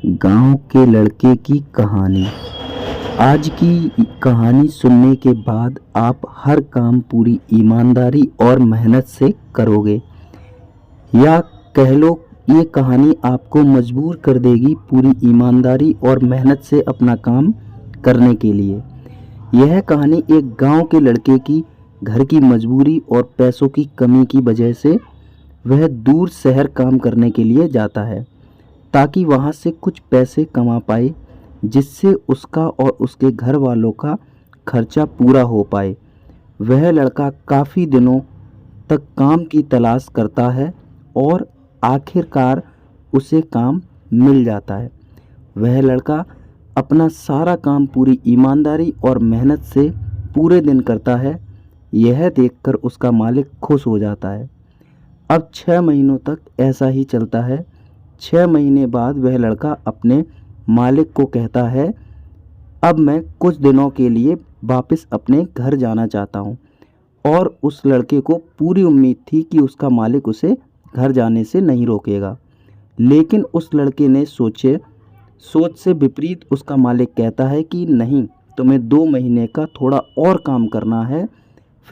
गांव के लड़के की कहानी। आज की कहानी सुनने के बाद आप हर काम पूरी ईमानदारी और मेहनत से करोगे, या कह लो ये कहानी आपको मजबूर कर देगी पूरी ईमानदारी और मेहनत से अपना काम करने के लिए। यह कहानी एक गांव के लड़के की घर की मजबूरी और पैसों की कमी की वजह से वह दूर शहर काम करने के लिए जाता है ताकि वहाँ से कुछ पैसे कमा पाए, जिससे उसका और उसके घर वालों का खर्चा पूरा हो पाए। वह लड़का काफ़ी दिनों तक काम की तलाश करता है और आखिरकार उसे काम मिल जाता है। वह लड़का अपना सारा काम पूरी ईमानदारी और मेहनत से पूरे दिन करता है। यह देखकर उसका मालिक खुश हो जाता है। अब 6 महीनों तक ऐसा ही चलता है। 6 महीने बाद वह लड़का अपने मालिक को कहता है, अब मैं कुछ दिनों के लिए वापस अपने घर जाना चाहता हूँ। और उस लड़के को पूरी उम्मीद थी कि उसका मालिक उसे घर जाने से नहीं रोकेगा, लेकिन उस लड़के ने सोच से विपरीत उसका मालिक कहता है कि नहीं, तुम्हें 2 महीने का थोड़ा और काम करना है,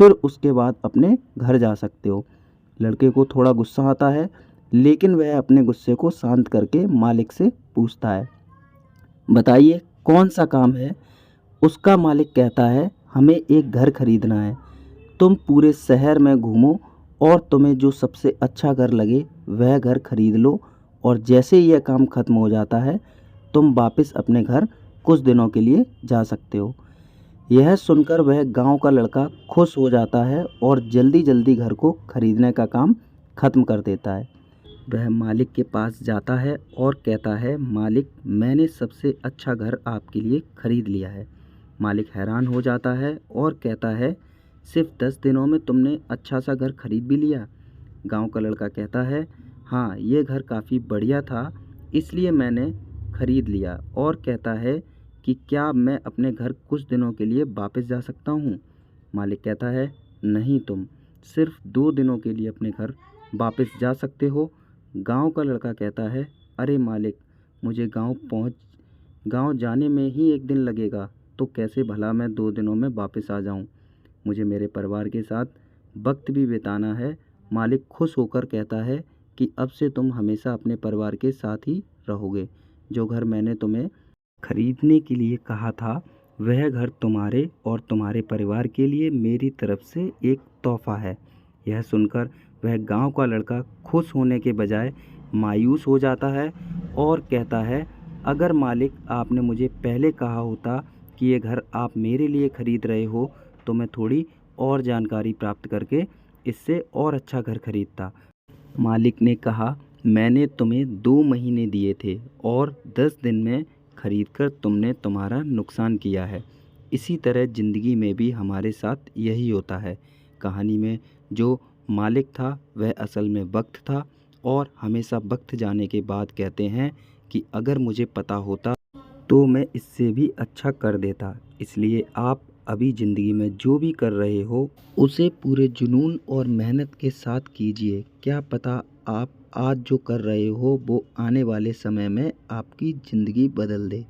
फिर उसके बाद अपने घर जा सकते हो। लड़के को थोड़ा गुस्सा आता है, लेकिन वह अपने गुस्से को शांत करके मालिक से पूछता है, बताइए कौन सा काम है। उसका मालिक कहता है, हमें एक घर खरीदना है। तुम पूरे शहर में घूमो और तुम्हें जो सबसे अच्छा घर लगे वह घर खरीद लो, और जैसे ही यह काम खत्म हो जाता है तुम वापस अपने घर कुछ दिनों के लिए जा सकते हो। यह सुनकर वह गांव का लड़का खुश हो जाता है और जल्दी जल्दी घर को खरीदने का काम खत्म कर देता है। वह मालिक के पास जाता है और कहता है, मालिक मैंने सबसे अच्छा घर आपके लिए खरीद लिया है। मालिक हैरान हो जाता है और कहता है, सिर्फ 10 दिनों में तुमने अच्छा सा घर खरीद भी लिया। गांव का लड़का कहता है, हाँ ये घर काफ़ी बढ़िया था इसलिए मैंने खरीद लिया। और कहता है कि क्या मैं अपने घर कुछ दिनों के लिए वापस जा सकता हूँ। मालिक कहता है, नहीं, तुम सिर्फ 2 दिनों के लिए अपने घर वापस जा सकते हो। गांव का लड़का कहता है, अरे मालिक, मुझे गांव जाने में ही 1 दिन लगेगा, तो कैसे भला मैं 2 दिनों में वापस आ जाऊं। मुझे मेरे परिवार के साथ वक्त भी बिताना है। मालिक खुश होकर कहता है कि अब से तुम हमेशा अपने परिवार के साथ ही रहोगे। जो घर मैंने तुम्हें खरीदने के लिए कहा था वह घर तुम्हारे और तुम्हारे परिवार के लिए मेरी तरफ से एक तोहफा है। यह सुनकर वह गांव का लड़का खुश होने के बजाय मायूस हो जाता है और कहता है, अगर मालिक आपने मुझे पहले कहा होता कि ये घर आप मेरे लिए खरीद रहे हो तो मैं थोड़ी और जानकारी प्राप्त करके इससे और अच्छा घर खरीदता। मालिक ने कहा, मैंने तुम्हें 2 महीने दिए थे और 10 दिन में खरीदकर तुमने तुम्हारा नुकसान किया है। इसी तरह ज़िंदगी में भी हमारे साथ यही होता है। कहानी में जो मालिक था वह असल में वक्त था, और हमेशा वक्त जाने के बाद कहते हैं कि अगर मुझे पता होता तो मैं इससे भी अच्छा कर देता। इसलिए आप अभी ज़िंदगी में जो भी कर रहे हो उसे पूरे जुनून और मेहनत के साथ कीजिए। क्या पता आप आज जो कर रहे हो वो आने वाले समय में आपकी ज़िंदगी बदल दे।